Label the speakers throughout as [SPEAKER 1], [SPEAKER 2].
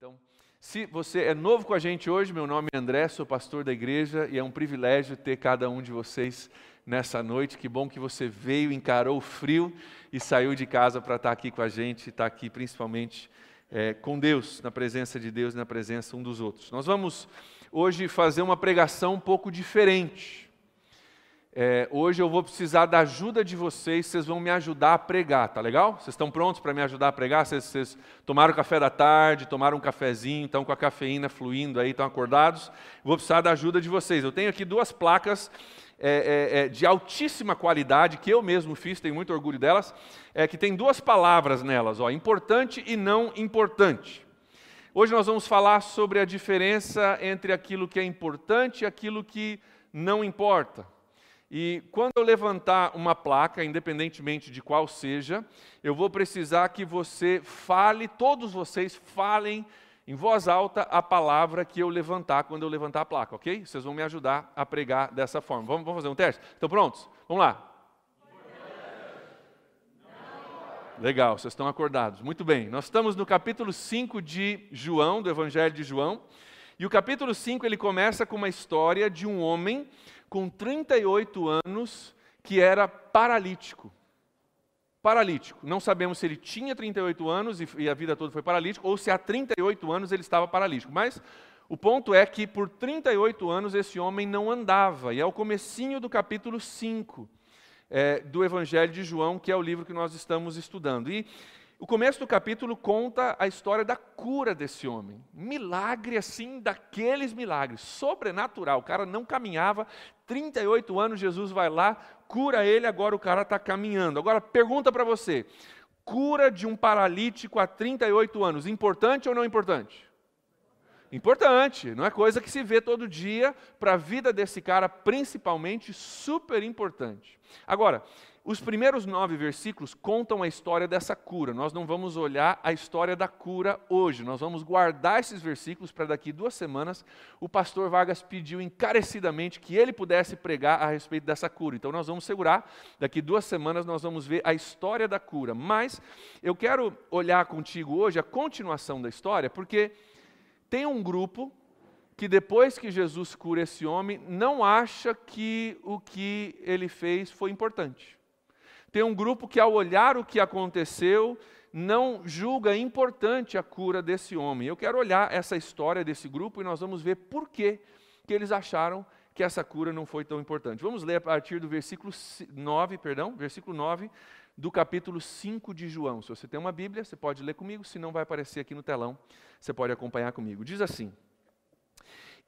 [SPEAKER 1] Então, se você é novo com a gente hoje, meu nome é André, sou pastor da igreja e é um privilégio ter cada um de vocês nessa noite. Que bom que você veio, encarou o frio e saiu de casa para estar aqui com a gente, estar aqui principalmente com Deus, na presença de Deus e na presença um dos outros. Nós vamos hoje fazer uma pregação um pouco diferente. Hoje eu vou precisar da ajuda de vocês vão me ajudar a pregar, tá legal? Vocês estão prontos para me ajudar a pregar? Vocês tomaram café da tarde, tomaram um cafezinho, estão com a cafeína fluindo aí, estão acordados? Vou precisar da ajuda de vocês. Eu tenho aqui duas placas de altíssima qualidade, que eu mesmo fiz, tenho muito orgulho delas, que tem duas palavras nelas, importante e não importante. Hoje nós vamos falar sobre a diferença entre aquilo que é importante e aquilo que não importa. E quando eu levantar uma placa, independentemente de qual seja, eu vou precisar que você fale, todos vocês falem em voz alta a palavra que eu levantar quando eu levantar a placa, ok? Vocês vão me ajudar a pregar dessa forma. Vamos fazer um teste? Estão prontos? Vamos lá. Legal, vocês estão acordados. Muito bem, nós estamos no capítulo 5 de João, do Evangelho de João. E o capítulo 5 ele começa com uma história de um homem com 38 anos, que era paralítico. Paralítico. Não sabemos se ele tinha 38 anos e a vida toda foi paralítico, ou se há 38 anos ele estava paralítico. Mas o ponto é que por 38 anos esse homem não andava. E é o comecinho do capítulo 5 do Evangelho de João, que é o livro que nós estamos estudando. E o começo do capítulo conta a história da cura desse homem. Milagre assim, daqueles milagres, sobrenatural. O cara não caminhava, 38 anos, Jesus vai lá, cura ele, agora o cara está caminhando. Agora, pergunta para você, cura de um paralítico há 38 anos, importante ou não importante? Importante, não é coisa que se vê todo dia, para a vida desse cara, principalmente, super importante. Agora, os primeiros 9 versículos contam a história dessa cura. Nós não vamos olhar a história da cura hoje. Nós vamos guardar esses versículos para daqui 2 semanas. O pastor Vargas pediu encarecidamente que ele pudesse pregar a respeito dessa cura. Então nós vamos segurar. Daqui 2 semanas nós vamos ver a história da cura. Mas eu quero olhar contigo hoje a continuação da história, porque tem um grupo que depois que Jesus cura esse homem, não acha que o que ele fez foi importante. Tem um grupo que, ao olhar o que aconteceu, não julga importante a cura desse homem. Eu quero olhar essa história desse grupo e nós vamos ver por que eles acharam que essa cura não foi tão importante. Vamos ler a partir do versículo 9 do capítulo 5 de João. Se você tem uma Bíblia, você pode ler comigo, se não vai aparecer aqui no telão, você pode acompanhar comigo. Diz assim: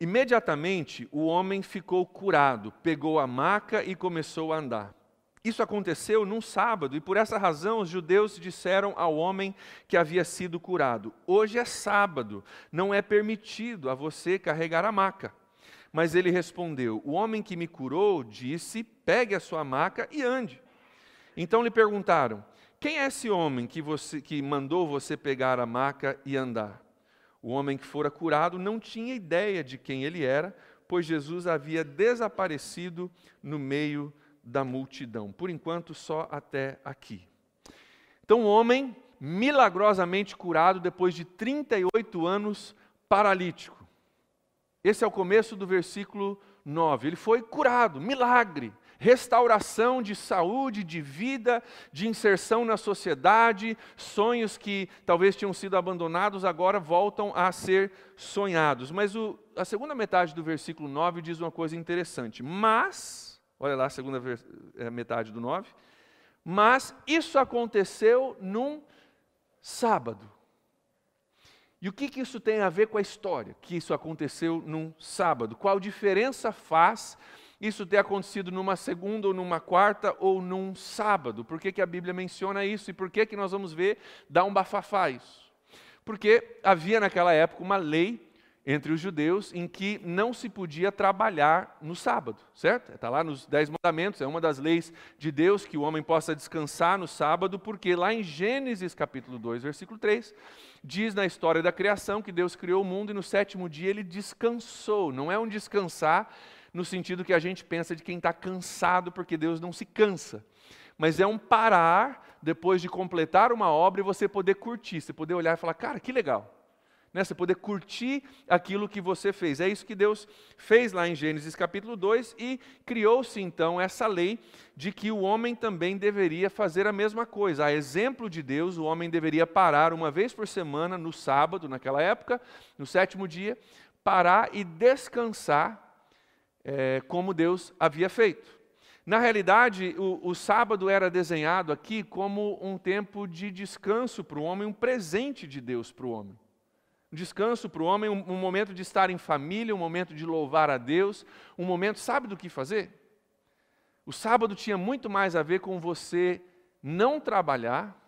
[SPEAKER 1] imediatamente o homem ficou curado, pegou a maca e começou a andar. Isso aconteceu num sábado e por essa razão os judeus disseram ao homem que havia sido curado: hoje é sábado, não é permitido a você carregar a maca. Mas ele respondeu: o homem que me curou disse, pegue a sua maca e ande. Então lhe perguntaram: quem é esse homem que mandou você pegar a maca e andar? O homem que fora curado não tinha ideia de quem ele era, pois Jesus havia desaparecido no meio da multidão. Por enquanto, só até aqui. Então, o homem milagrosamente curado depois de 38 anos paralítico. Esse é o começo do versículo 9. Ele foi curado, milagre, restauração de saúde, de vida, de inserção na sociedade, sonhos que talvez tinham sido abandonados agora voltam a ser sonhados. Mas a segunda metade do versículo 9 diz uma coisa interessante. Mas, olha lá a segunda metade do 9, mas isso aconteceu num sábado. E o que isso tem a ver com a história? Que isso aconteceu num sábado. Qual diferença faz isso ter acontecido numa segunda ou numa quarta ou num sábado? Por que a Bíblia menciona isso? E por que nós vamos ver dar um bafafá isso? Porque havia naquela época uma lei entre os judeus em que não se podia trabalhar no sábado, certo? Está lá nos 10 mandamentos, é uma das leis de Deus que o homem possa descansar no sábado, porque lá em Gênesis capítulo 2, versículo 3, diz na história da criação que Deus criou o mundo e no 7º dia ele descansou. Não é um descansar no sentido que a gente pensa de quem está cansado, porque Deus não se cansa. Mas é um parar depois de completar uma obra e você poder curtir, você poder olhar e falar, cara, que legal. né? Você poder curtir aquilo que você fez. É isso que Deus fez lá em Gênesis capítulo 2 e criou-se então essa lei de que o homem também deveria fazer a mesma coisa. A exemplo de Deus, o homem deveria parar uma vez por semana, no sábado, naquela época, no 7º dia, parar e descansar como Deus havia feito. Na realidade, o sábado era desenhado aqui como um tempo de descanso para o homem, um presente de Deus para o homem. Um descanso para o homem, um momento de estar em família, um momento de louvar a Deus, um momento, sabe do que fazer? O sábado tinha muito mais a ver com você não trabalhar,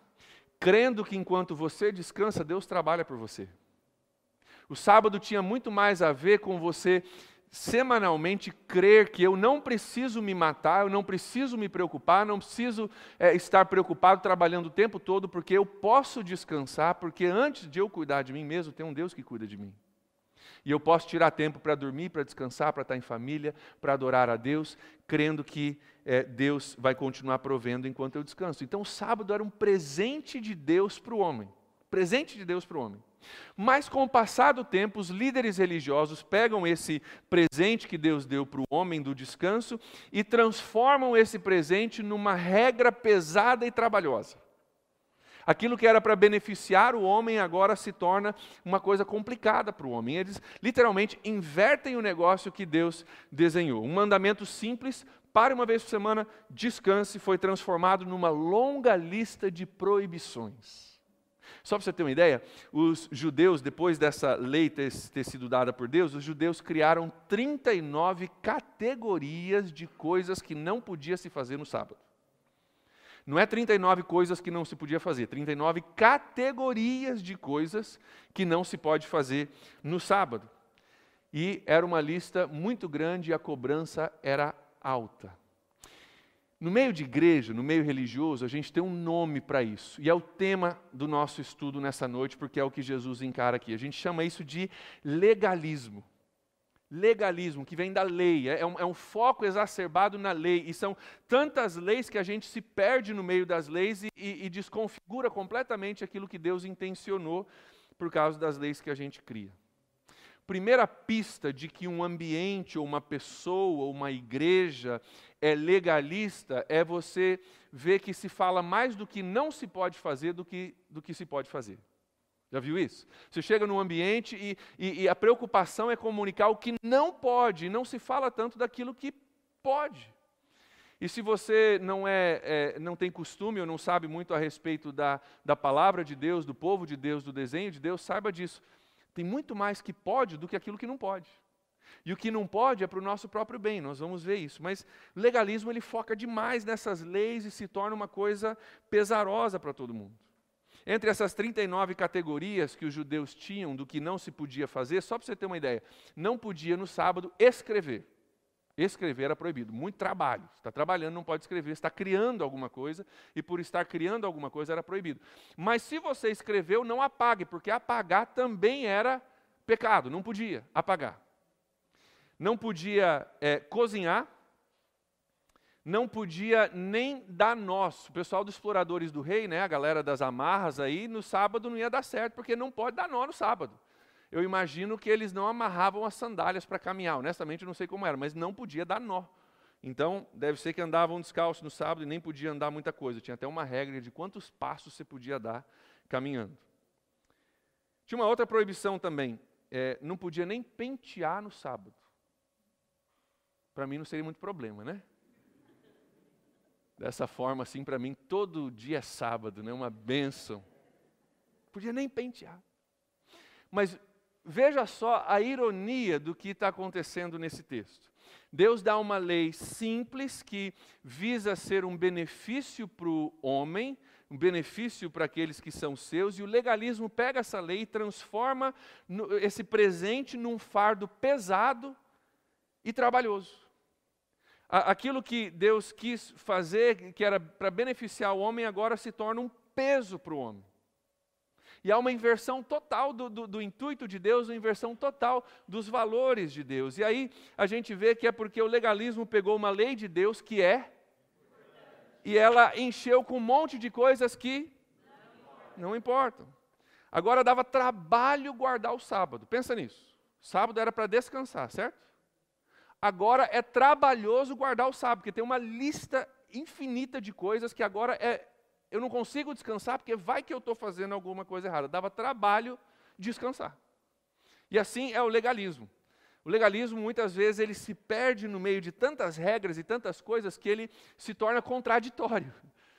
[SPEAKER 1] crendo que enquanto você descansa, Deus trabalha por você. O sábado tinha muito mais a ver com você semanalmente crer que eu não preciso me matar, eu não preciso me preocupar, não preciso estar preocupado trabalhando o tempo todo, porque eu posso descansar, porque antes de eu cuidar de mim mesmo, tem um Deus que cuida de mim. E eu posso tirar tempo para dormir, para descansar, para estar em família, para adorar a Deus, crendo que Deus vai continuar provendo enquanto eu descanso. Então o sábado era um presente de Deus para o homem. Presente de Deus para o homem. Mas com o passar do tempo, os líderes religiosos pegam esse presente que Deus deu para o homem do descanso e transformam esse presente numa regra pesada e trabalhosa. Aquilo que era para beneficiar o homem agora se torna uma coisa complicada para o homem. Eles literalmente invertem o negócio que Deus desenhou. Um mandamento simples, pare uma vez por semana, descanse, foi transformado numa longa lista de proibições. Só para você ter uma ideia, os judeus, depois dessa lei ter sido dada por Deus, os judeus criaram 39 categorias de coisas que não podia se fazer no sábado. Não é 39 coisas que não se podia fazer, 39 categorias de coisas que não se pode fazer no sábado. E era uma lista muito grande e a cobrança era alta. No meio de igreja, no meio religioso, a gente tem um nome para isso. E é o tema do nosso estudo nessa noite, porque é o que Jesus encara aqui. A gente chama isso de legalismo. Legalismo, que vem da lei. É um foco exacerbado na lei. E são tantas leis que a gente se perde no meio das leis e desconfigura completamente aquilo que Deus intencionou por causa das leis que a gente cria. Primeira pista de que um ambiente, ou uma pessoa, ou uma igreja é legalista, é você ver que se fala mais do que não se pode fazer do que se pode fazer. Já viu isso? Você chega num ambiente e a preocupação é comunicar o que não pode, e não se fala tanto daquilo que pode. E se você não tem costume ou não sabe muito a respeito da palavra de Deus, do povo de Deus, do desenho de Deus, saiba disso. Tem muito mais que pode do que aquilo que não pode. E o que não pode é para o nosso próprio bem, nós vamos ver isso. Mas o legalismo ele foca demais nessas leis e se torna uma coisa pesarosa para todo mundo. Entre essas 39 categorias que os judeus tinham do que não se podia fazer, só para você ter uma ideia, não podia no sábado escrever. Escrever era proibido, muito trabalho. Você está trabalhando, não pode escrever, está criando alguma coisa, e por estar criando alguma coisa era proibido. Mas se você escreveu, não apague, porque apagar também era pecado, não podia apagar. Não podia cozinhar, não podia nem dar nós. O pessoal dos exploradores do rei, né, a galera das amarras aí, no sábado não ia dar certo, porque não pode dar nó no sábado. Eu imagino que eles não amarravam as sandálias para caminhar. Honestamente, eu não sei como era, mas não podia dar nó. Então, deve ser que andavam descalços no sábado e nem podia andar muita coisa. Tinha até uma regra de quantos passos você podia dar caminhando. Tinha uma outra proibição também. Não podia nem pentear no sábado. Para mim não seria muito problema, né? Dessa forma, assim, para mim, todo dia é sábado, né? Uma bênção. Não podia nem pentear. Mas veja só a ironia do que está acontecendo nesse texto. Deus dá uma lei simples que visa ser um benefício para o homem, um benefício para aqueles que são seus, e o legalismo pega essa lei e transforma esse presente num fardo pesado e trabalhoso. Aquilo que Deus quis fazer, que era para beneficiar o homem, agora se torna um peso para o homem. E há uma inversão total do intuito de Deus, uma inversão total dos valores de Deus. E aí a gente vê que é porque o legalismo pegou uma lei de Deus que e ela encheu com um monte de coisas que não importam. Agora dava trabalho guardar o sábado. Pensa nisso. Sábado era para descansar, certo? Agora é trabalhoso guardar o sábado, porque tem uma lista infinita de coisas que agora eu não consigo descansar, porque vai que eu estou fazendo alguma coisa errada. Dava trabalho descansar. E assim é o legalismo. O legalismo, muitas vezes, ele se perde no meio de tantas regras e tantas coisas que ele se torna contraditório.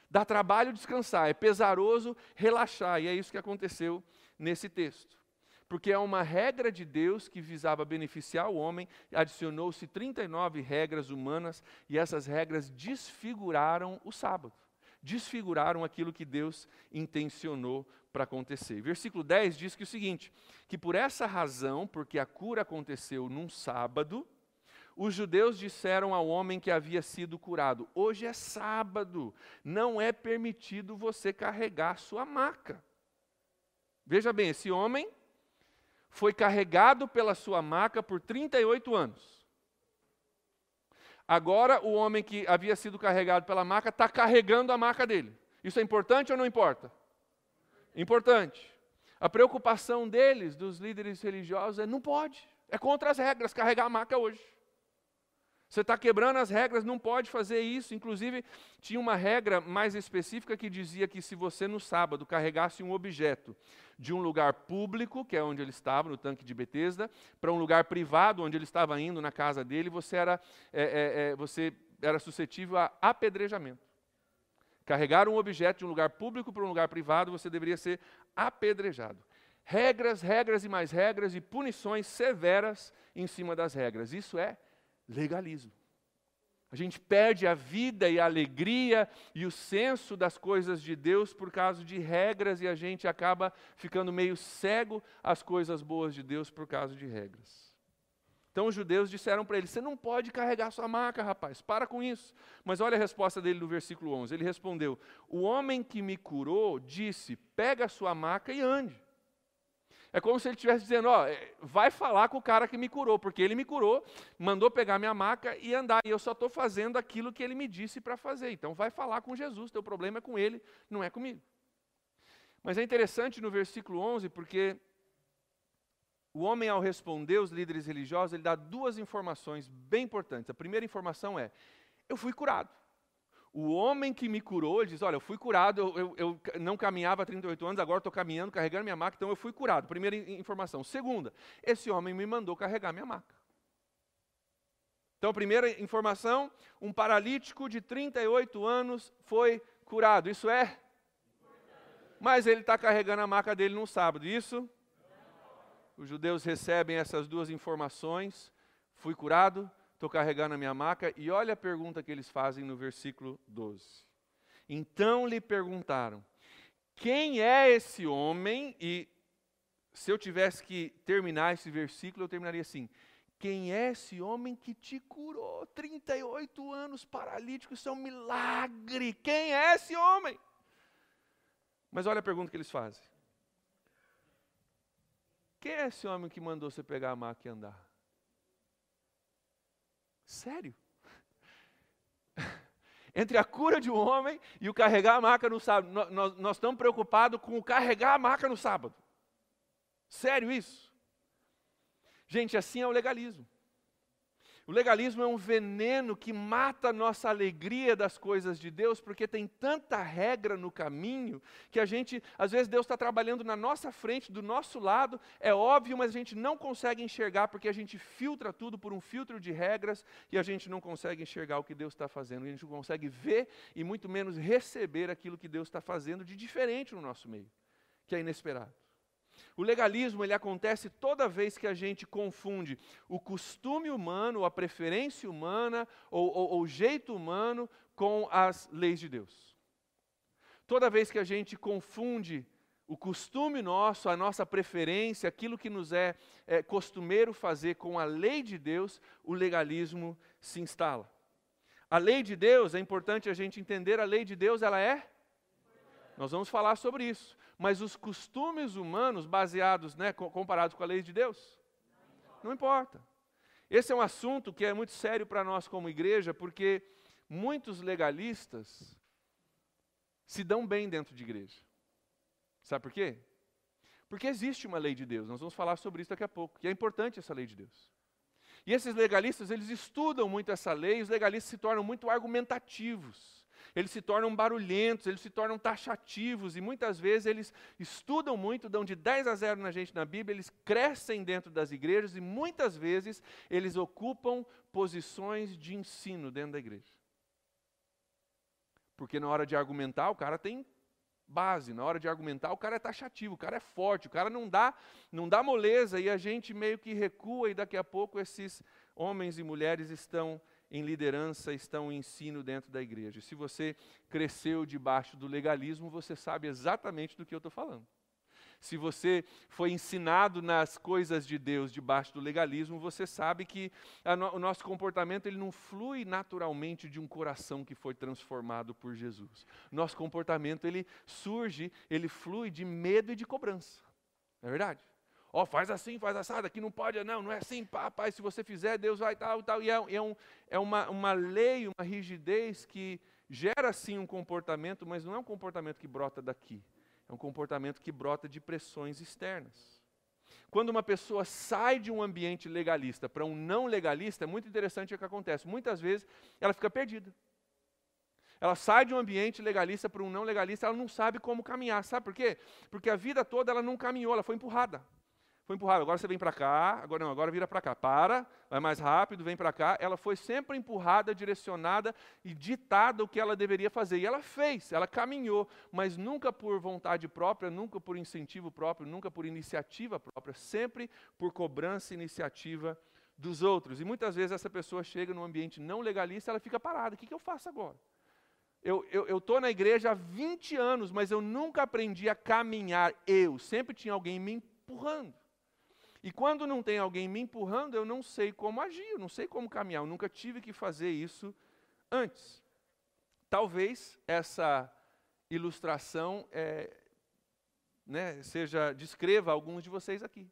[SPEAKER 1] Dá trabalho descansar, é pesaroso relaxar, e é isso que aconteceu nesse texto. Porque é uma regra de Deus que visava beneficiar o homem, adicionou-se 39 regras humanas, e essas regras desfiguraram o sábado. Desfiguraram aquilo que Deus intencionou para acontecer. Versículo 10 diz que o seguinte, que por essa razão, porque a cura aconteceu num sábado, os judeus disseram ao homem que havia sido curado, hoje é sábado, não é permitido você carregar sua maca. Veja bem, esse homem foi carregado pela sua maca por 38 anos. Agora o homem que havia sido carregado pela maca está carregando a maca dele. Isso é importante ou não importa? Importante. A preocupação deles, dos líderes religiosos, não pode. É contra as regras carregar a maca hoje. Você está quebrando as regras, não pode fazer isso. Inclusive, tinha uma regra mais específica que dizia que se você no sábado carregasse um objeto de um lugar público, que é onde ele estava, no tanque de Betesda, para um lugar privado, onde ele estava indo, na casa dele, você era suscetível a apedrejamento. Carregar um objeto de um lugar público para um lugar privado, você deveria ser apedrejado. Regras, regras e mais regras e punições severas em cima das regras. Isso é legalismo. A gente perde a vida e a alegria e o senso das coisas de Deus por causa de regras e a gente acaba ficando meio cego às coisas boas de Deus por causa de regras. Então os judeus disseram para ele, você não pode carregar sua maca, rapaz, para com isso. Mas olha a resposta dele no versículo 11, ele respondeu, o homem que me curou disse, pega a sua maca e ande. É como se ele estivesse dizendo, vai falar com o cara que me curou, porque ele me curou, mandou pegar minha maca e andar, e eu só estou fazendo aquilo que ele me disse para fazer. Então vai falar com Jesus, teu problema é com ele, não é comigo. Mas é interessante no versículo 11, porque o homem, ao responder os líderes religiosos, ele dá duas informações bem importantes. A primeira informação é, eu fui curado. O homem que me curou, ele diz, olha, eu fui curado, eu não caminhava há 38 anos, agora estou caminhando, carregando minha maca, então eu fui curado. Primeira informação. Segunda, esse homem me mandou carregar minha maca. Então, primeira informação, um paralítico de 38 anos foi curado. Isso é? Mas ele está carregando a maca dele num sábado, isso? Os judeus recebem essas duas informações, fui curado, estou carregando a minha maca, e olha a pergunta que eles fazem no versículo 12. Então lhe perguntaram, quem é esse homem? E se eu tivesse que terminar esse versículo, eu terminaria assim, quem é esse homem que te curou? 38 anos paralítico, isso é um milagre, quem é esse homem? Mas olha a pergunta que eles fazem. Quem é esse homem que mandou você pegar a maca e andar? Sério? Entre a cura de um homem e o carregar a maca no sábado. Nós estamos preocupados com o carregar a maca no sábado. Sério isso? Gente, assim é o legalismo. O legalismo é um veneno que mata a nossa alegria das coisas de Deus, porque tem tanta regra no caminho, que a gente, às vezes Deus está trabalhando na nossa frente, do nosso lado, é óbvio, mas a gente não consegue enxergar, porque a gente filtra tudo por um filtro de regras, e a gente não consegue enxergar o que Deus está fazendo, a gente não consegue ver, e muito menos receber aquilo que Deus está fazendo de diferente no nosso meio, que é inesperado. O legalismo, ele acontece toda vez que a gente confunde o costume humano, a preferência humana, ou o jeito humano com as leis de Deus. Toda vez que a gente confunde o costume nosso, a nossa preferência, aquilo que nos é costumeiro fazer com a lei de Deus, o legalismo se instala. A lei de Deus, é importante a gente entender, a lei de Deus, ela é? Nós vamos falar sobre isso. Mas os costumes humanos baseados, comparados com a lei de Deus? Não importa. Esse é um assunto que é muito sério para nós como igreja, porque muitos legalistas se dão bem dentro de igreja. Sabe por quê? Porque existe uma lei de Deus, nós vamos falar sobre isso daqui a pouco, e é importante essa lei de Deus. E esses legalistas, eles estudam muito essa lei, e os legalistas se tornam muito argumentativos, eles se tornam barulhentos, eles se tornam taxativos, e muitas vezes eles estudam muito, dão de 10-0 na gente na Bíblia, eles crescem dentro das igrejas, e muitas vezes eles ocupam posições de ensino dentro da igreja. Porque na hora de argumentar, o cara tem base, na hora de argumentar, o cara é taxativo, o cara é forte, o cara não dá moleza, e a gente meio que recua, e daqui a pouco esses homens e mulheres estão em liderança, estão em ensino dentro da igreja. Se você cresceu debaixo do legalismo, você sabe exatamente do que eu estou falando. Se você foi ensinado nas coisas de Deus debaixo do legalismo, você sabe que o nosso comportamento ele não flui naturalmente de um coração que foi transformado por Jesus. Nosso comportamento ele surge, ele flui de medo e de cobrança. Não é verdade? Ó, faz assim, faz assado, aqui não pode, não é assim, pai, se você fizer, Deus vai tal. E é uma lei, uma rigidez que gera sim um comportamento, mas não é um comportamento que brota daqui. É um comportamento que brota de pressões externas. Quando uma pessoa sai de um ambiente legalista para um não legalista, é muito interessante o que acontece. Muitas vezes ela fica perdida. Ela sai de um ambiente legalista para um não legalista, ela não sabe como caminhar. Sabe por quê? Porque a vida toda ela não caminhou, ela foi empurrada. Foi empurrada, agora você vem para cá, agora vira para cá. Vai mais rápido, vem para cá. Ela foi sempre empurrada, direcionada e ditada o que ela deveria fazer. E ela fez, ela caminhou, mas nunca por vontade própria, nunca por incentivo próprio, nunca por iniciativa própria, sempre por cobrança e iniciativa dos outros. E muitas vezes essa pessoa chega num ambiente não legalista, ela fica parada. O que eu faço agora? Eu estou na igreja há 20 anos, mas eu nunca aprendi a caminhar sempre tinha alguém me empurrando. E quando não tem alguém me empurrando, eu não sei como agir, eu não sei como caminhar, eu nunca tive que fazer isso antes. Talvez essa ilustração descreva alguns de vocês aqui.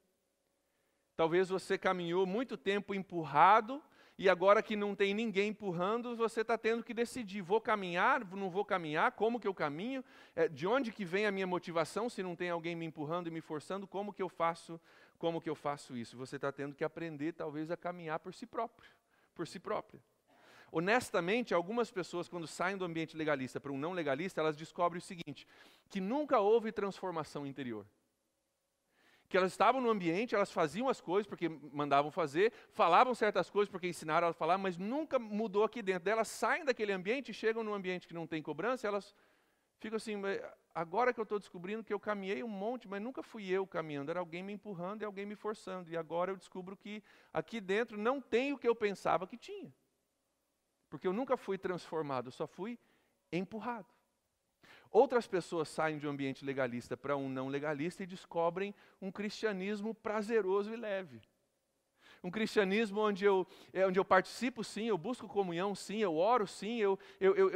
[SPEAKER 1] Talvez você caminhou muito tempo empurrado, e agora que não tem ninguém empurrando, você está tendo que decidir, vou caminhar, não vou caminhar, como que eu caminho, de onde que vem a minha motivação, se não tem alguém me empurrando e me forçando, como que eu faço isso? Você está tendo que aprender talvez a caminhar por si própria. Honestamente, algumas pessoas quando saem do ambiente legalista para um não legalista, elas descobrem o seguinte, que nunca houve transformação interior. Que elas estavam no ambiente, elas faziam as coisas porque mandavam fazer, falavam certas coisas porque ensinaram elas a falar, mas nunca mudou aqui dentro. Elas saem daquele ambiente, chegam num ambiente que não tem cobrança, elas ficam assim, agora que eu estou descobrindo que eu caminhei um monte, mas nunca fui eu caminhando, era alguém me empurrando e alguém me forçando. E agora eu descubro que aqui dentro não tem o que eu pensava que tinha. Porque eu nunca fui transformado, eu só fui empurrado. Outras pessoas saem de um ambiente legalista para um não legalista e descobrem um cristianismo prazeroso e leve. Um cristianismo onde eu participo sim, eu busco comunhão sim, eu oro sim, eu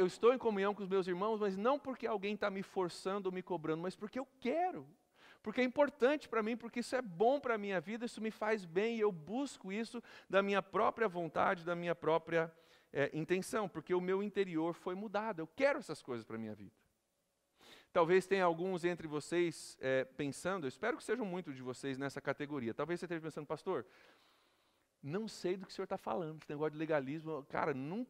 [SPEAKER 1] estou em comunhão com os meus irmãos, mas não porque alguém está me forçando ou me cobrando, mas porque eu quero. Porque é importante para mim, porque isso é bom para a minha vida, isso me faz bem e eu busco isso da minha própria vontade, da minha própria intenção, porque o meu interior foi mudado, eu quero essas coisas para a minha vida. Talvez tenha alguns entre vocês pensando, eu espero que sejam muitos de vocês nessa categoria. Talvez você esteja pensando, pastor, não sei do que o senhor está falando, esse negócio de legalismo, cara, não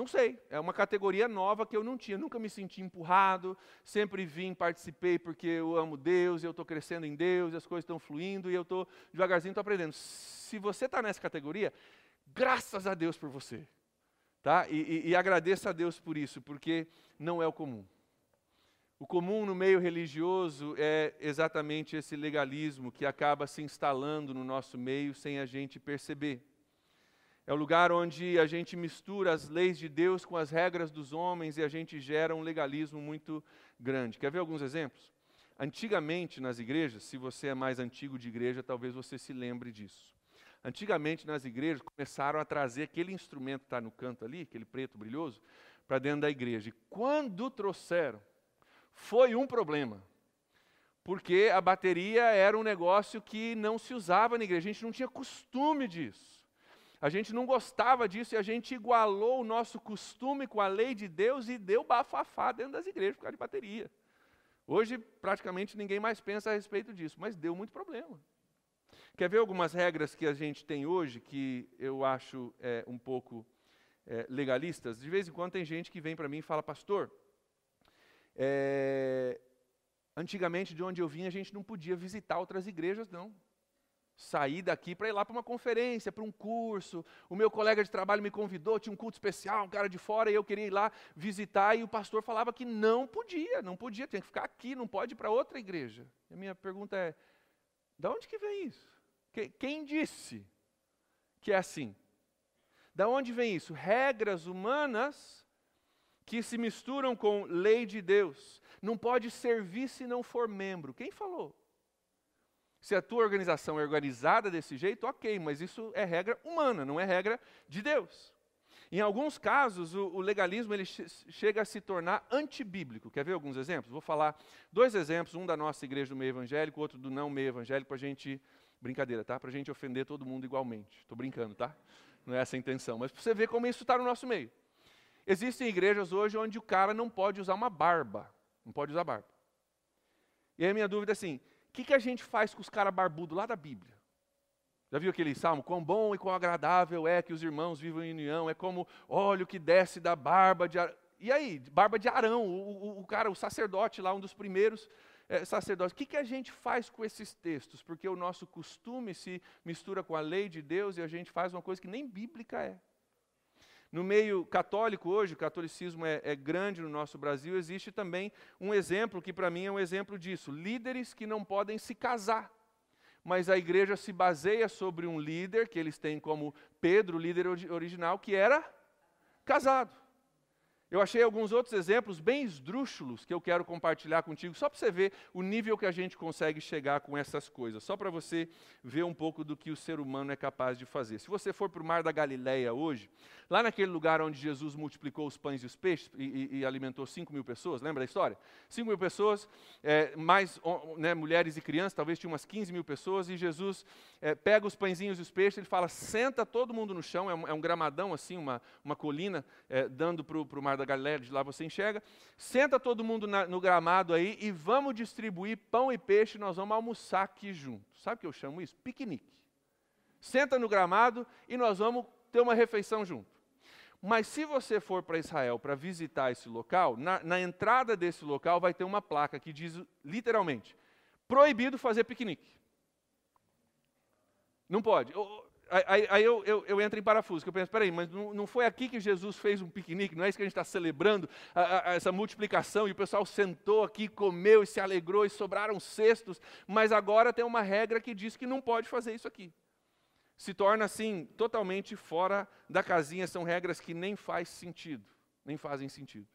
[SPEAKER 1] sei. É uma categoria nova que eu não tinha, nunca me senti empurrado, sempre participei porque eu amo Deus, eu estou crescendo em Deus, as coisas estão fluindo e eu estou devagarzinho estou aprendendo. Se você está nessa categoria, graças a Deus por você. Tá? E agradeça a Deus por isso, porque não é o comum. O comum no meio religioso é exatamente esse legalismo que acaba se instalando no nosso meio sem a gente perceber. É o lugar onde a gente mistura as leis de Deus com as regras dos homens e a gente gera um legalismo muito grande. Quer ver alguns exemplos? Antigamente nas igrejas, se você é mais antigo de igreja, talvez você se lembre disso. Antigamente nas igrejas começaram a trazer aquele instrumento que está no canto ali, aquele preto brilhoso, para dentro da igreja. E quando trouxeram, foi um problema. Porque a bateria era um negócio que não se usava na igreja, a gente não tinha costume disso. A gente não gostava disso e a gente igualou o nosso costume com a lei de Deus e deu bafafá dentro das igrejas por causa de bateria. Hoje, praticamente ninguém mais pensa a respeito disso, mas deu muito problema. Quer ver algumas regras que a gente tem hoje, que eu acho um pouco legalistas? De vez em quando tem gente que vem para mim e fala, pastor, antigamente de onde eu vim a gente não podia visitar outras igrejas, não. Sair daqui para ir lá para uma conferência, para um curso. O meu colega de trabalho me convidou, tinha um culto especial, um cara de fora, e eu queria ir lá visitar, e o pastor falava que não podia, tinha que ficar aqui, não pode ir para outra igreja. E a minha pergunta é, de onde que vem isso? Quem disse que é assim? Da onde vem isso? Regras humanas que se misturam com lei de Deus. Não pode servir se não for membro. Quem falou? Se a tua organização é organizada desse jeito, ok, mas isso é regra humana, não é regra de Deus. Em alguns casos, o legalismo ele chega a se tornar antibíblico. Quer ver alguns exemplos? Vou falar 2 exemplos, um da nossa igreja do meio evangélico, outro do não meio evangélico, para a gente, brincadeira, tá? Para a gente ofender todo mundo igualmente. Estou brincando, tá? Não é essa a intenção, mas para você ver como isso está no nosso meio. Existem igrejas hoje onde o cara não pode usar uma barba, não pode usar barba. E aí a minha dúvida é assim, o que a gente faz com os caras barbudos lá da Bíblia? Já viu aquele salmo? Quão bom e quão agradável é que os irmãos vivam em união, é como óleo que desce da barba de Arão. E aí, barba de Arão, o cara, o sacerdote lá, um dos primeiros sacerdotes. O que a gente faz com esses textos? Porque o nosso costume se mistura com a lei de Deus e a gente faz uma coisa que nem bíblica é. No meio católico hoje, o catolicismo é grande no nosso Brasil, existe também um exemplo que para mim é um exemplo disso. Líderes que não podem se casar, mas a igreja se baseia sobre um líder, que eles têm como Pedro, o líder original, que era casado. Eu achei alguns outros exemplos bem esdrúxulos que eu quero compartilhar contigo, só para você ver o nível que a gente consegue chegar com essas coisas, só para você ver um pouco do que o ser humano é capaz de fazer. Se você for para o Mar da Galileia hoje, lá naquele lugar onde Jesus multiplicou os pães e os peixes e alimentou 5.000 pessoas, lembra da história? 5.000 pessoas, mais mulheres e crianças, talvez tinha umas 15.000 pessoas, e Jesus pega os pãezinhos e os peixes, ele fala, senta todo mundo no chão, é um gramadão assim, uma colina, dando para o Mar da Galileia, de lá você enxerga, senta todo mundo no gramado aí e vamos distribuir pão e peixe, nós vamos almoçar aqui juntos. Sabe o que eu chamo isso? Piquenique. Senta no gramado e nós vamos ter uma refeição junto. Mas se você for para Israel para visitar esse local, na entrada desse local vai ter uma placa que diz literalmente, proibido fazer piquenique. Não pode. Aí eu entro em parafuso, que eu penso, espera aí, mas não foi aqui que Jesus fez um piquenique, não é isso que a gente está celebrando, essa multiplicação, e o pessoal sentou aqui, comeu e se alegrou, e sobraram cestos, mas agora tem uma regra que diz que não pode fazer isso aqui. Se torna assim, totalmente fora da casinha, são regras que nem fazem sentido.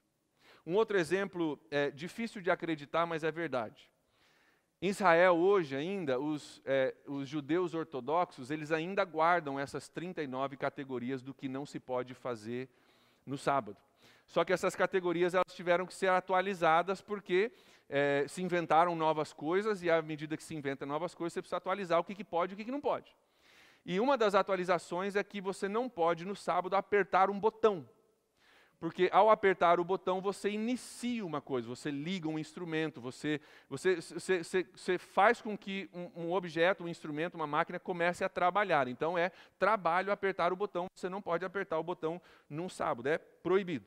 [SPEAKER 1] Um outro exemplo, difícil de acreditar, mas é verdade. Em Israel, hoje ainda, os judeus ortodoxos, eles ainda guardam essas 39 categorias do que não se pode fazer no sábado. Só que essas categorias elas tiveram que ser atualizadas porque se inventaram novas coisas e à medida que se inventa novas coisas, você precisa atualizar o que pode e o que não pode. E uma das atualizações é que você não pode, no sábado, apertar um botão. Porque ao apertar o botão, você inicia uma coisa, você liga um instrumento, você faz com que um objeto, um instrumento, uma máquina comece a trabalhar. Então é trabalho apertar o botão, você não pode apertar o botão num sábado, é proibido.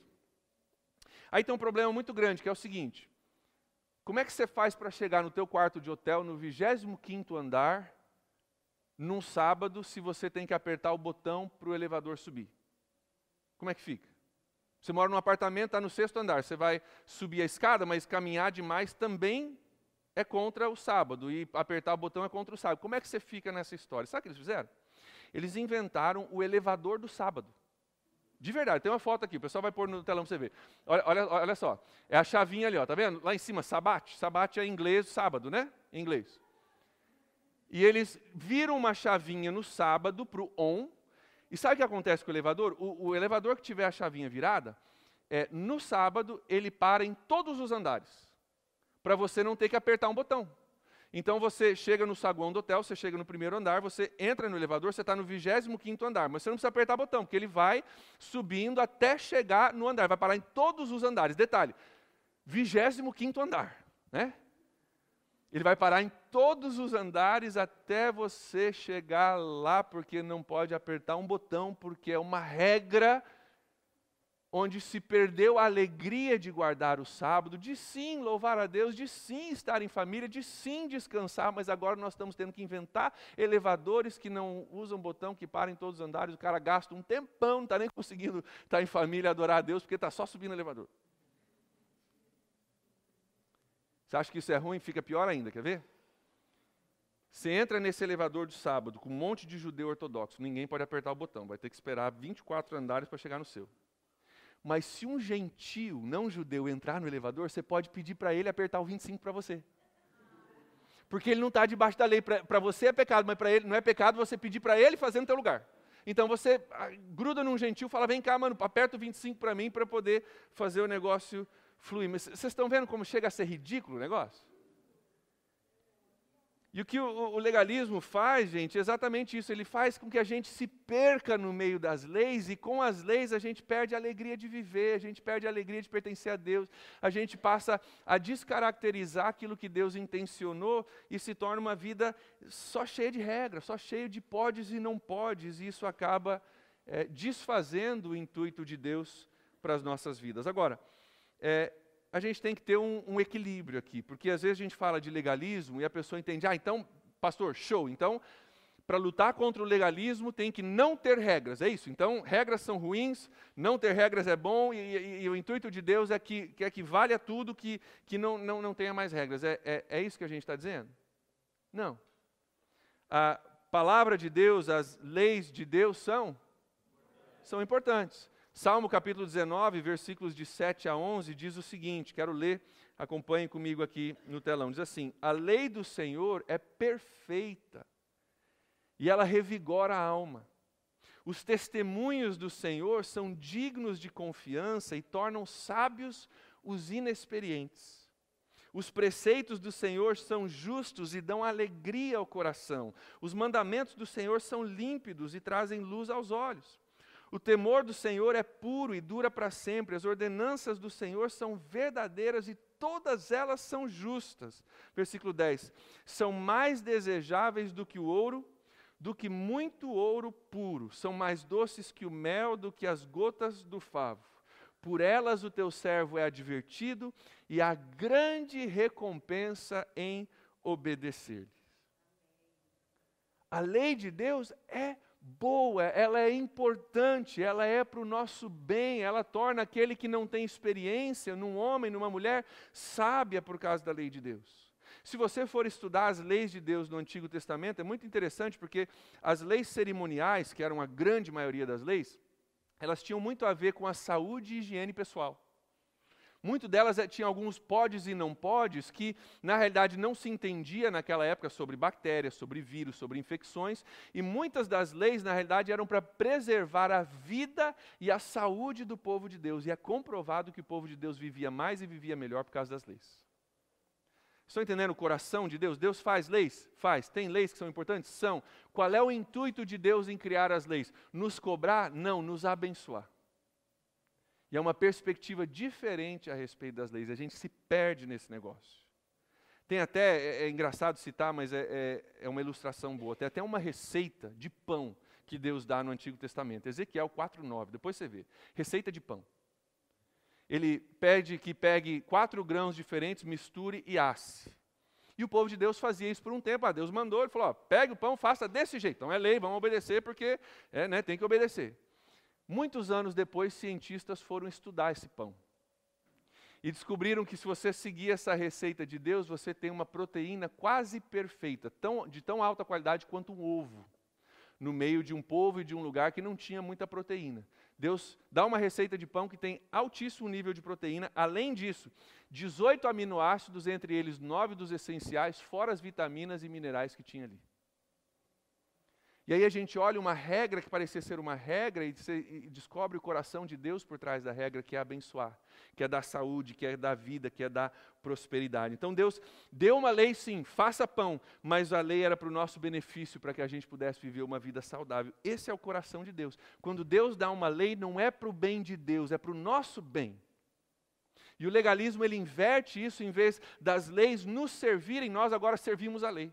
[SPEAKER 1] Aí tem um problema muito grande, que é o seguinte, como é que você faz para chegar no teu quarto de hotel, no 25º andar, num sábado, se você tem que apertar o botão para o elevador subir? Como é que fica? Você mora num apartamento, está no 6º andar, você vai subir a escada, mas caminhar demais também é contra o sábado, e apertar o botão é contra o sábado. Como é que você fica nessa história? Sabe o que eles fizeram? Eles inventaram o elevador do sábado. De verdade, tem uma foto aqui, o pessoal vai pôr no telão para você ver. Olha só, é a chavinha ali, ó, tá vendo? Lá em cima, sabat. Sabat é em inglês, sábado, né? Em inglês. E eles viram uma chavinha no sábado para o on. E sabe o que acontece com o elevador? O elevador que tiver a chavinha virada, no sábado ele para em todos os andares, para você não ter que apertar um botão. Então você chega no saguão do hotel, você chega no 1º andar, você entra no elevador, você está no 25º andar, mas você não precisa apertar botão, porque ele vai subindo até chegar no andar, vai parar em todos os andares. Detalhe, 25º andar. né? Ele vai parar em todos os andares até você chegar lá, porque não pode apertar um botão, porque é uma regra onde se perdeu a alegria de guardar o sábado, de sim louvar a Deus, de sim estar em família, de sim descansar, mas agora nós estamos tendo que inventar elevadores que não usam botão, que param em todos os andares, o cara gasta um tempão, não está nem conseguindo estar em família, adorar a Deus, porque está só subindo o elevador. Você acha que isso é ruim? Fica pior ainda, quer ver? Você entra nesse elevador de sábado com um monte de judeu ortodoxo, ninguém pode apertar o botão, vai ter que esperar 24 andares para chegar no seu. Mas se um gentio, não judeu, entrar no elevador, você pode pedir para ele apertar o 25 para você. Porque ele não está debaixo da lei. Para você é pecado, mas para ele não é pecado você pedir para ele fazer no teu lugar. Então você gruda num gentil e fala, vem cá, mano, aperta o 25 para mim para poder fazer o negócio fluir. Mas vocês estão vendo como chega a ser ridículo o negócio? E o que o legalismo faz, gente, é exatamente isso. Ele faz com que a gente se perca no meio das leis, e com as leis a gente perde a alegria de viver, a gente perde a alegria de pertencer a Deus, a gente passa a descaracterizar aquilo que Deus intencionou e se torna uma vida só cheia de regras, só cheia de podes e não podes, e isso acaba desfazendo o intuito de Deus para as nossas vidas. Agora, a gente tem que ter um equilíbrio aqui, porque às vezes a gente fala de legalismo e a pessoa entende, então, pastor, show, então, para lutar contra o legalismo tem que não ter regras, é isso? Então, regras são ruins, não ter regras é bom, e o intuito de Deus é que valha tudo, que não tenha mais regras. É isso que a gente está dizendo? Não. A palavra de Deus, as leis de Deus são importantes. Salmo capítulo 19, versículos de 7 a 11, diz o seguinte, quero ler, acompanhem comigo aqui no telão, diz assim, a lei do Senhor é perfeita, e ela revigora a alma. Os testemunhos do Senhor são dignos de confiança e tornam sábios os inexperientes. Os preceitos do Senhor são justos e dão alegria ao coração. Os mandamentos do Senhor são límpidos e trazem luz aos olhos. O temor do Senhor é puro e dura para sempre. As ordenanças do Senhor são verdadeiras e todas elas são justas. Versículo 10. São mais desejáveis do que o ouro, do que muito ouro puro. São mais doces que o mel, do que as gotas do favo. Por elas o teu servo é advertido e há grande recompensa em obedecer-lhes. A lei de Deus é boa, ela é importante, ela é para o nosso bem, ela torna aquele que não tem experiência, num homem, numa mulher, sábia por causa da lei de Deus. Se você for estudar as leis de Deus no Antigo Testamento, é muito interessante porque as leis cerimoniais, que eram a grande maioria das leis, elas tinham muito a ver com a saúde e higiene pessoal. Muito delas tinham alguns podes e não podes que, na realidade, não se entendia naquela época sobre bactérias, sobre vírus, sobre infecções, e muitas das leis, na realidade, eram para preservar a vida e a saúde do povo de Deus, e é comprovado que o povo de Deus vivia mais e vivia melhor por causa das leis. Estão entendendo o coração de Deus? Deus faz leis? Faz. Tem leis que são importantes? São. Qual é o intuito de Deus em criar as leis? Nos cobrar? Não, nos abençoar. E é uma perspectiva diferente a respeito das leis. A gente se perde nesse negócio. Tem até, é engraçado citar, mas é uma ilustração boa. Tem até uma receita de pão que Deus dá no Antigo Testamento. Ezequiel 4:9, depois você vê. Receita de pão. Ele pede que pegue 4 grãos diferentes, misture e asse. E o povo de Deus fazia isso por um tempo. Deus mandou, ele falou, pegue o pão, faça desse jeito. Então é lei, vamos obedecer porque tem que obedecer. Muitos anos depois, cientistas foram estudar esse pão. E descobriram que se você seguir essa receita de Deus, você tem uma proteína quase perfeita, de tão alta qualidade quanto um ovo, no meio de um povo e de um lugar que não tinha muita proteína. Deus dá uma receita de pão que tem altíssimo nível de proteína. Além disso, 18 aminoácidos, entre eles 9 dos essenciais, fora as vitaminas e minerais que tinha ali. E aí a gente olha uma regra que parecia ser uma regra e descobre o coração de Deus por trás da regra, que é abençoar, que é dar saúde, que é dar vida, que é dar prosperidade. Então Deus deu uma lei sim, faça pão, mas a lei era para o nosso benefício, para que a gente pudesse viver uma vida saudável. Esse é o coração de Deus. Quando Deus dá uma lei, não é para o bem de Deus, é para o nosso bem. E o legalismo, ele inverte isso, em vez das leis nos servirem, nós agora servimos a lei.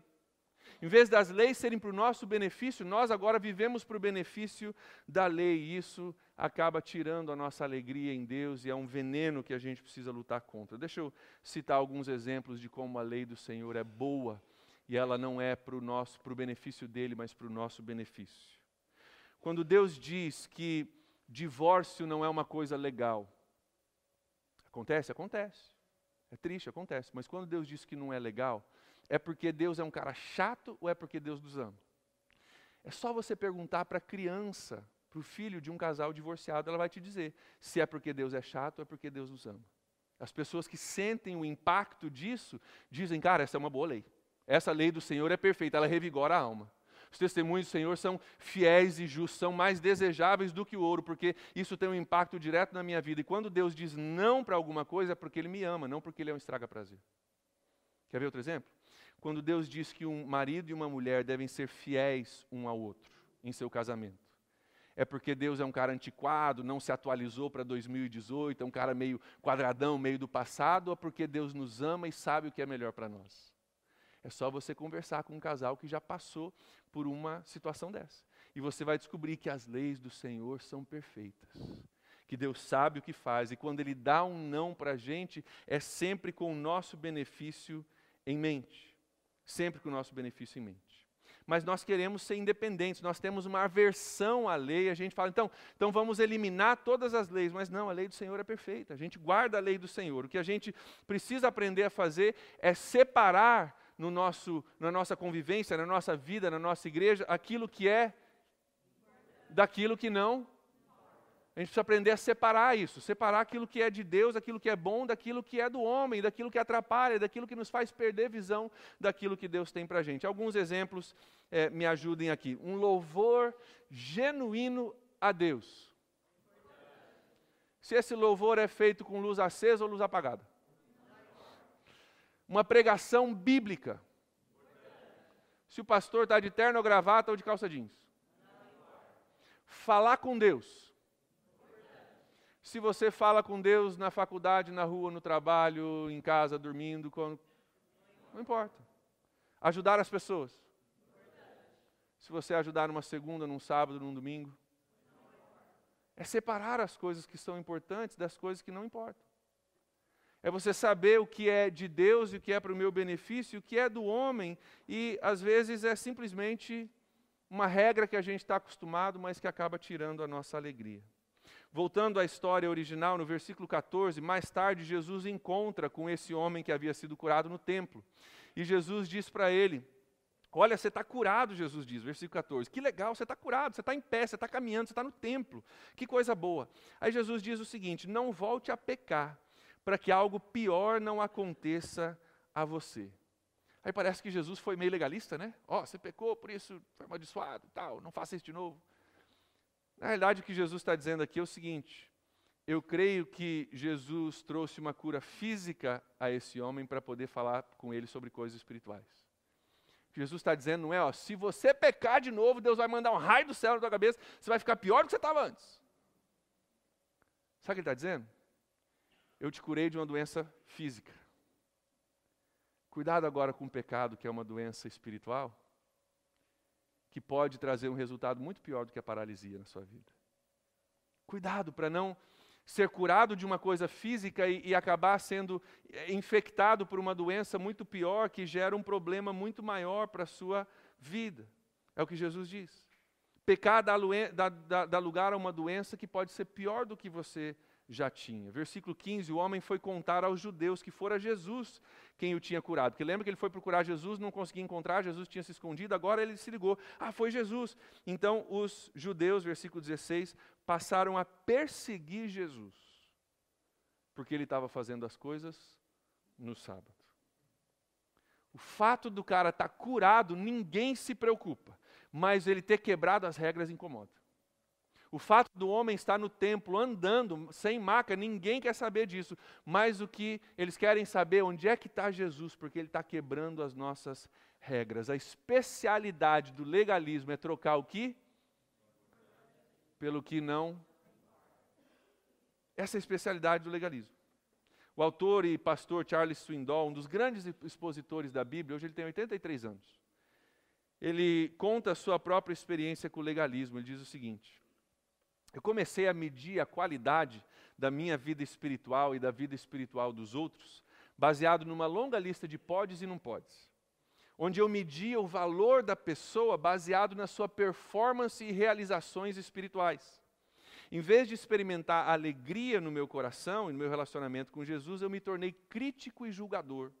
[SPEAKER 1] Em vez das leis serem para o nosso benefício, nós agora vivemos para o benefício da lei. E isso acaba tirando a nossa alegria em Deus e é um veneno que a gente precisa lutar contra. Deixa eu citar alguns exemplos de como a lei do Senhor é boa e ela não é para o benefício dele, mas para o nosso benefício. Quando Deus diz que divórcio não é uma coisa legal, acontece? Acontece. É triste, acontece. Mas quando Deus diz que não é legal, é porque Deus é um cara chato ou é porque Deus nos ama? É só você perguntar para a criança, para o filho de um casal divorciado, ela vai te dizer se é porque Deus é chato ou é porque Deus nos ama. As pessoas que sentem o impacto disso, dizem, cara, essa é uma boa lei. Essa lei do Senhor é perfeita, ela revigora a alma. Os testemunhos do Senhor são fiéis e justos, são mais desejáveis do que o ouro, porque isso tem um impacto direto na minha vida. E quando Deus diz não para alguma coisa, é porque Ele me ama, não porque Ele é um estraga-prazer. Quer ver outro exemplo? Quando Deus diz que um marido e uma mulher devem ser fiéis um ao outro em seu casamento, é porque Deus é um cara antiquado, não se atualizou para 2018, é um cara meio quadradão, meio do passado, ou é porque Deus nos ama e sabe o que é melhor para nós? É só você conversar com um casal que já passou por uma situação dessa. E você vai descobrir que as leis do Senhor são perfeitas. Que Deus sabe o que faz. E quando Ele dá um não para a gente, é sempre com o nosso benefício em mente. Sempre com o nosso benefício em mente. Mas nós queremos ser independentes. Nós temos uma aversão à lei. A gente fala, então vamos eliminar todas as leis. Mas não, a lei do Senhor é perfeita. A gente guarda a lei do Senhor. O que a gente precisa aprender a fazer é separar na nossa convivência, na nossa vida, na nossa igreja, aquilo que é daquilo que não. A gente precisa aprender a separar isso, separar aquilo que é de Deus, aquilo que é bom, daquilo que é do homem, daquilo que atrapalha, daquilo que nos faz perder visão daquilo que Deus tem para a gente. Alguns exemplos me ajudem aqui. Um louvor genuíno a Deus. Se esse louvor é feito com luz acesa ou luz apagada. Uma pregação bíblica. Se o pastor está de terno ou gravata ou de calça jeans. Falar com Deus. Se você fala com Deus na faculdade, na rua, no trabalho, em casa, dormindo, não importa. Ajudar as pessoas. Se você ajudar numa segunda, num sábado, num domingo. É separar as coisas que são importantes das coisas que não importam. É você saber o que é de Deus e o que é para o meu benefício, o que é do homem, e às vezes é simplesmente uma regra que a gente está acostumado, mas que acaba tirando a nossa alegria. Voltando à história original, no versículo 14, mais tarde Jesus encontra com esse homem que havia sido curado no templo. E Jesus diz para ele, olha, você está curado, Jesus diz, versículo 14. Que legal, você está curado, você está em pé, você está caminhando, você está no templo. Que coisa boa. Aí Jesus diz o seguinte, não volte a pecar, para que algo pior não aconteça a você. Aí parece que Jesus foi meio legalista, né? Você pecou, por isso foi amaldiçoado, tal, não faça isso de novo. Na realidade, o que Jesus está dizendo aqui é o seguinte, eu creio que Jesus trouxe uma cura física a esse homem para poder falar com ele sobre coisas espirituais. O que Jesus está dizendo não é, se você pecar de novo, Deus vai mandar um raio do céu na tua cabeça, você vai ficar pior do que você estava antes. Sabe o que ele está dizendo? Eu te curei de uma doença física. Cuidado agora com o pecado, que é uma doença espiritual, que pode trazer um resultado muito pior do que a paralisia na sua vida. Cuidado para não ser curado de uma coisa física e acabar sendo infectado por uma doença muito pior, que gera um problema muito maior para a sua vida. É o que Jesus diz. Pecar dá lugar a uma doença que pode ser pior do que você já tinha. Versículo 15, o homem foi contar aos judeus que fora Jesus quem o tinha curado. Porque lembra que ele foi procurar Jesus, não conseguia encontrar, Jesus tinha se escondido, agora ele se ligou. Foi Jesus. Então os judeus, versículo 16, passaram a perseguir Jesus, porque ele estava fazendo as coisas no sábado. O fato do cara estar curado, ninguém se preocupa, mas ele ter quebrado as regras incomoda. O fato do homem estar no templo andando sem maca, ninguém quer saber disso. Mas o que eles querem saber, onde é que está Jesus, porque ele está quebrando as nossas regras. A especialidade do legalismo é trocar o que? Pelo que não. Essa é a especialidade do legalismo. O autor e pastor Charles Swindoll, um dos grandes expositores da Bíblia, hoje ele tem 83 anos. Ele conta a sua própria experiência com o legalismo. Ele diz o seguinte: eu comecei a medir a qualidade da minha vida espiritual e da vida espiritual dos outros, baseado numa longa lista de podes e não podes, onde eu media o valor da pessoa baseado na sua performance e realizações espirituais. Em vez de experimentar alegria no meu coração e no meu relacionamento com Jesus, eu me tornei crítico e julgador.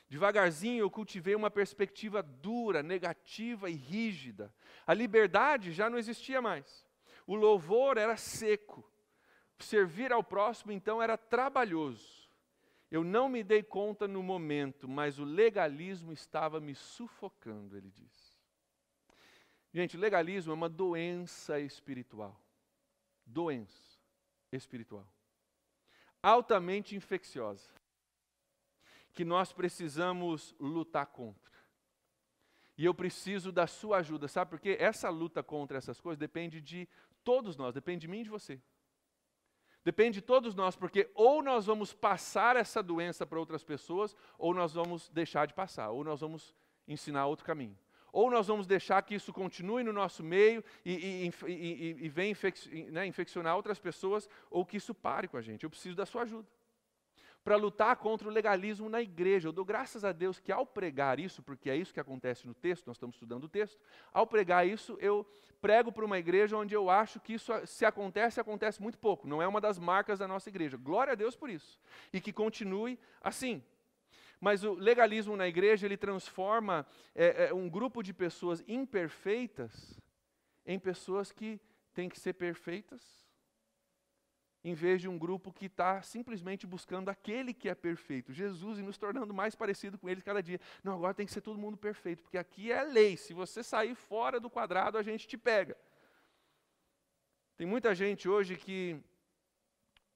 [SPEAKER 1] Devagarzinho eu cultivei uma perspectiva dura, negativa e rígida. A liberdade já não existia mais. O louvor era seco. Servir ao próximo, então, era trabalhoso. Eu não me dei conta no momento, mas o legalismo estava me sufocando, ele diz. Gente, o legalismo é uma doença espiritual. Doença espiritual. Altamente infecciosa. Que nós precisamos lutar contra. E eu preciso da sua ajuda, sabe por quê? Essa luta contra essas coisas depende de todos nós, depende de mim e de você. Depende de todos nós, porque ou nós vamos passar essa doença para outras pessoas, ou nós vamos deixar de passar, ou nós vamos ensinar outro caminho. Ou nós vamos deixar que isso continue no nosso meio e venha infeccionar outras pessoas, ou que isso pare com a gente. Eu preciso da sua ajuda. Para lutar contra o legalismo na igreja. Eu dou graças a Deus que ao pregar isso, porque é isso que acontece no texto, nós estamos estudando o texto, ao pregar isso, eu prego para uma igreja onde eu acho que isso, se acontece, acontece muito pouco. Não é uma das marcas da nossa igreja. Glória a Deus por isso. E que continue assim. Mas o legalismo na igreja, ele transforma um grupo de pessoas imperfeitas em pessoas que têm que ser perfeitas, em vez de um grupo que está simplesmente buscando aquele que é perfeito, Jesus, e nos tornando mais parecido com ele cada dia. Não, agora tem que ser todo mundo perfeito, porque aqui é lei, se você sair fora do quadrado, a gente te pega. Tem muita gente hoje que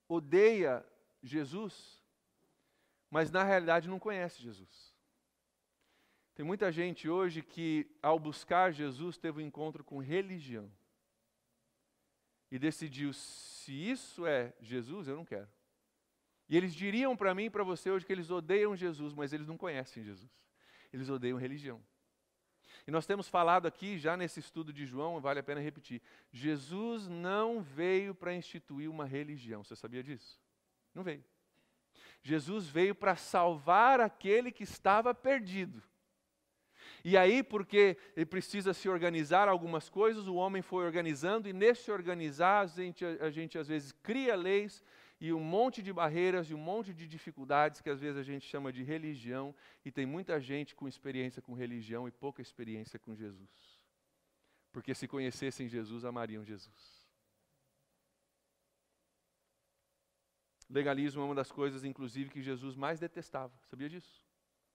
[SPEAKER 1] odeia Jesus, mas na realidade não conhece Jesus. Tem muita gente hoje que, ao buscar Jesus, teve um encontro com religião. E decidiu, se isso é Jesus, eu não quero. E eles diriam para mim e para você hoje que eles odeiam Jesus, mas eles não conhecem Jesus. Eles odeiam religião. E nós temos falado aqui, já nesse estudo de João, vale a pena repetir, Jesus não veio para instituir uma religião, você sabia disso? Não veio. Jesus veio para salvar aquele que estava perdido. E aí, porque ele precisa se organizar algumas coisas, o homem foi organizando, e nesse organizar, a gente às vezes cria leis, e um monte de barreiras, e um monte de dificuldades, que às vezes a gente chama de religião, e tem muita gente com experiência com religião e pouca experiência com Jesus. Porque se conhecessem Jesus, amariam Jesus. Legalismo é uma das coisas, inclusive, que Jesus mais detestava, sabia disso?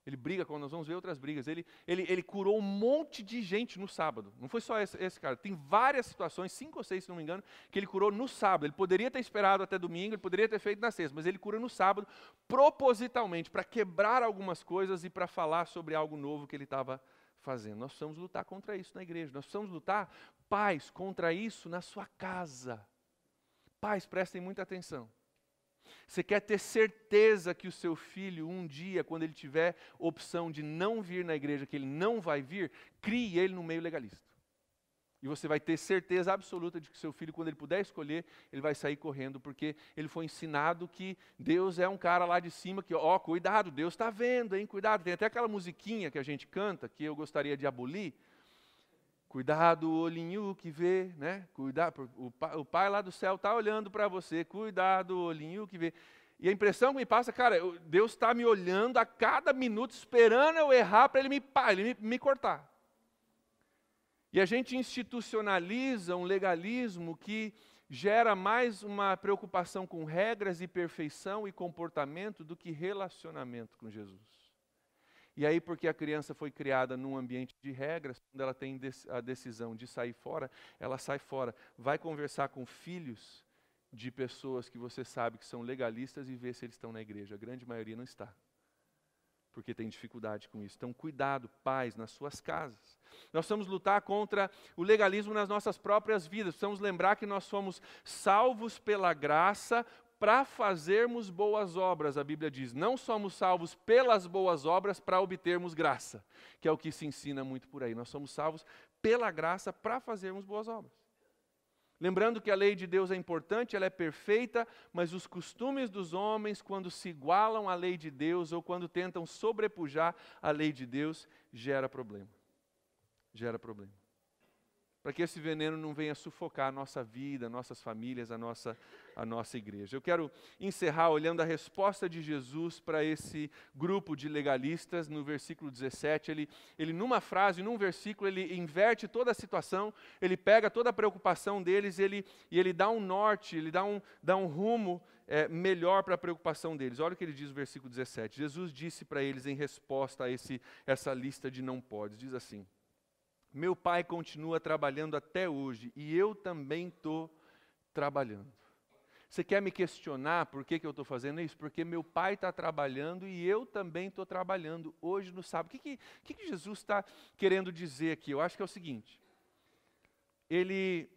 [SPEAKER 1] Ele briga, quando nós vamos ver outras brigas, ele curou um monte de gente no sábado. Não foi só esse cara, tem várias situações, 5 ou 6 se não me engano, que ele curou no sábado. Ele poderia ter esperado até domingo, ele poderia ter feito na sexta, mas ele cura no sábado, propositalmente, para quebrar algumas coisas e para falar sobre algo novo que ele estava fazendo. Nós precisamos lutar contra isso na igreja, nós precisamos lutar, pais, contra isso na sua casa. Pais, prestem muita atenção. Você quer ter certeza que o seu filho, um dia, quando ele tiver opção de não vir na igreja, que ele não vai vir, crie ele no meio legalista. E você vai ter certeza absoluta de que o seu filho, quando ele puder escolher, ele vai sair correndo, porque ele foi ensinado que Deus é um cara lá de cima, que, ó, cuidado, Deus está vendo, hein, cuidado. Tem até aquela musiquinha que a gente canta, que eu gostaria de abolir. Cuidado, o olhinho que vê, né? Cuidado, o pai lá do céu está olhando para você. Cuidado, o olhinho que vê. E a impressão que me passa, cara, Deus está me olhando a cada minuto, esperando eu errar para ele me cortar. E a gente institucionaliza um legalismo que gera mais uma preocupação com regras e perfeição e comportamento do que relacionamento com Jesus. E aí, porque a criança foi criada num ambiente de regras, quando ela tem a decisão de sair fora, ela sai fora. Vai conversar com filhos de pessoas que você sabe que são legalistas e ver se eles estão na igreja. A grande maioria não está, porque tem dificuldade com isso. Então, cuidado, pais, nas suas casas. Nós precisamos lutar contra o legalismo nas nossas próprias vidas. Precisamos lembrar que nós somos salvos pela graça, para fazermos boas obras, a Bíblia diz. Não somos salvos pelas boas obras para obtermos graça, que é o que se ensina muito por aí. Nós somos salvos pela graça para fazermos boas obras. Lembrando que a lei de Deus é importante, ela é perfeita, mas os costumes dos homens, quando se igualam à lei de Deus ou quando tentam sobrepujar a lei de Deus, gera problema. Gera problema. Para que esse veneno não venha sufocar a nossa vida, nossas famílias, a nossa igreja. Eu quero encerrar olhando a resposta de Jesus para esse grupo de legalistas no versículo 17. Ele numa frase, num versículo, ele inverte toda a situação, ele pega toda a preocupação deles e ele dá um norte, ele dá um rumo melhor para a preocupação deles. Olha o que ele diz no versículo 17. Jesus disse para eles em resposta a essa lista de não podes, diz assim: meu pai continua trabalhando até hoje e eu também estou trabalhando. Você quer me questionar por que eu estou fazendo isso? Porque meu pai está trabalhando e eu também estou trabalhando hoje no sábado. O que Jesus está querendo dizer aqui? Eu acho que é o seguinte. Ele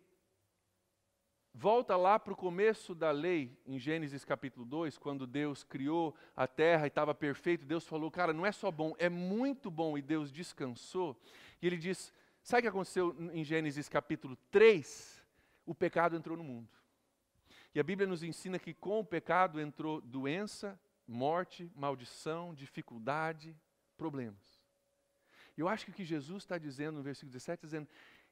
[SPEAKER 1] volta lá para o começo da lei, em Gênesis capítulo 2, quando Deus criou a terra e estava perfeito. Deus falou, cara, não é só bom, é muito bom. E Deus descansou. E ele diz... Sabe o que aconteceu em Gênesis capítulo 3? O pecado entrou no mundo. E a Bíblia nos ensina que com o pecado entrou doença, morte, maldição, dificuldade, problemas. Eu acho que o que Jesus está dizendo no versículo 17, dizendo,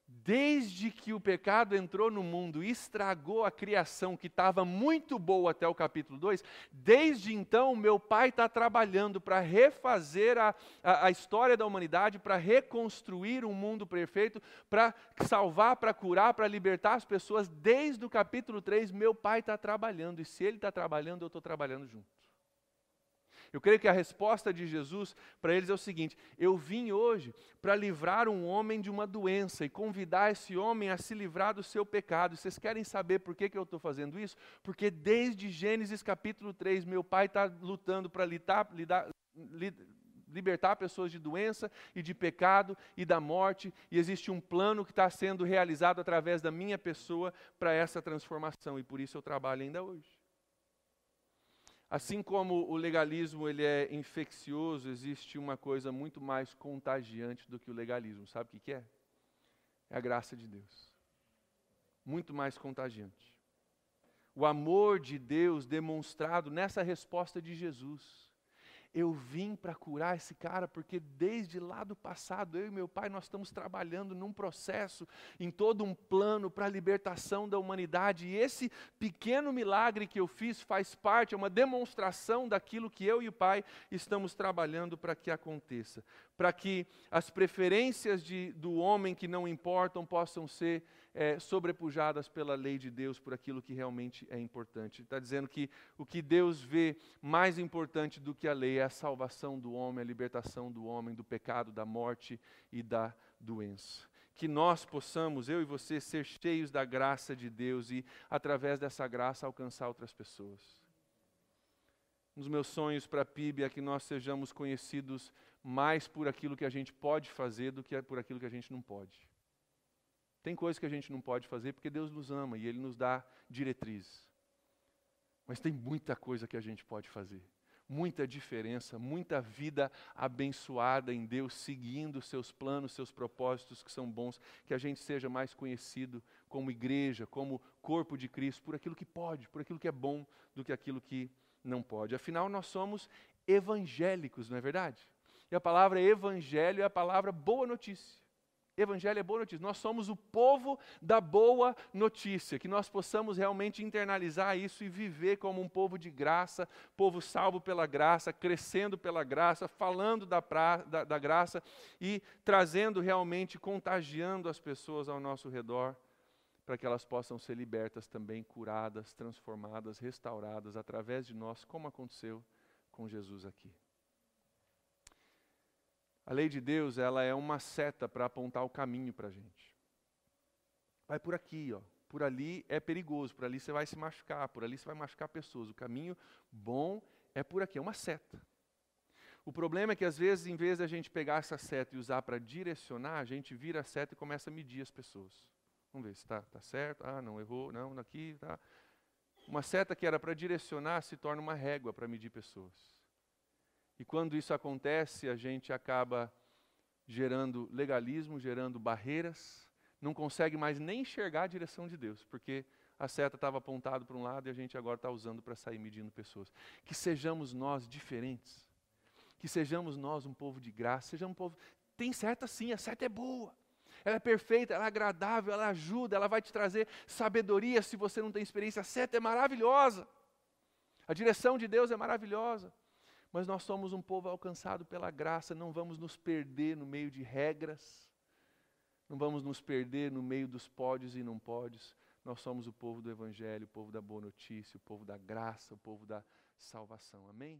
[SPEAKER 1] desde que o pecado entrou no mundo e estragou a criação que estava muito boa até o capítulo 2, desde então meu pai está trabalhando para refazer a história da humanidade, para reconstruir um mundo perfeito, para salvar, para curar, para libertar as pessoas. Desde o capítulo 3 meu pai está trabalhando, e se ele está trabalhando, eu estou trabalhando junto. Eu creio que a resposta de Jesus para eles é o seguinte: eu vim hoje para livrar um homem de uma doença e convidar esse homem a se livrar do seu pecado. Vocês querem saber por que eu estou fazendo isso? Porque desde Gênesis capítulo 3, meu pai está lutando para libertar pessoas de doença e de pecado e da morte, e existe um plano que está sendo realizado através da minha pessoa para essa transformação, e por isso eu trabalho ainda hoje. Assim como o legalismo ele é infeccioso, existe uma coisa muito mais contagiante do que o legalismo. Sabe o que é? É a graça de Deus. Muito mais contagiante. O amor de Deus demonstrado nessa resposta de Jesus. Eu vim para curar esse cara porque desde lá do passado, eu e meu pai, nós estamos trabalhando num processo, em todo um plano para a libertação da humanidade. E esse pequeno milagre que eu fiz faz parte, é uma demonstração daquilo que eu e o pai estamos trabalhando para que aconteça. Para que as preferências do homem que não importam possam ser sobrepujadas pela lei de Deus, por aquilo que realmente é importante. Ele está dizendo que o que Deus vê mais importante do que a lei é a salvação do homem, a libertação do homem do pecado, da morte e da doença. Que nós possamos, eu e você, ser cheios da graça de Deus e, através dessa graça, alcançar outras pessoas. Um dos meus sonhos para a PIB é que nós sejamos conhecidos mais por aquilo que a gente pode fazer do que por aquilo que a gente não pode. Tem coisas que a gente não pode fazer porque Deus nos ama e Ele nos dá diretrizes. Mas tem muita coisa que a gente pode fazer. Muita diferença, muita vida abençoada em Deus, seguindo seus planos, seus propósitos que são bons. Que a gente seja mais conhecido como igreja, como corpo de Cristo, por aquilo que pode, por aquilo que é bom, do que aquilo que não pode. Afinal, nós somos evangélicos, não é verdade? E a palavra evangelho é a palavra boa notícia. Evangelho é boa notícia. Nós somos o povo da boa notícia. Que nós possamos realmente internalizar isso e viver como um povo de graça, povo salvo pela graça, crescendo pela graça, falando da graça e trazendo realmente, contagiando as pessoas ao nosso redor, para que elas possam ser libertas também, curadas, transformadas, restauradas através de nós, como aconteceu com Jesus aqui. A lei de Deus, ela é uma seta para apontar o caminho para a gente. Vai por aqui, ó. Por ali é perigoso, por ali você vai se machucar, por ali você vai machucar pessoas. O caminho bom é por aqui, é uma seta. O problema é que às vezes, em vez de a gente pegar essa seta e usar para direcionar, a gente vira a seta e começa a medir as pessoas. Vamos ver se está certo, não, errou, não, aqui, tá. Uma seta que era para direcionar se torna uma régua para medir pessoas. E quando isso acontece, a gente acaba gerando legalismo, gerando barreiras, não consegue mais nem enxergar a direção de Deus, porque a seta estava apontada para um lado e a gente agora está usando para sair medindo pessoas. Que sejamos nós diferentes, que sejamos nós um povo de graça, sejamos um povo... Tem seta sim, a seta é boa, ela é perfeita, ela é agradável, ela ajuda, ela vai te trazer sabedoria se você não tem experiência. A seta é maravilhosa, a direção de Deus é maravilhosa. Mas nós somos um povo alcançado pela graça, não vamos nos perder no meio de regras, não vamos nos perder no meio dos pódios e não pódios. Nós somos o povo do Evangelho, o povo da boa notícia, o povo da graça, o povo da salvação. Amém?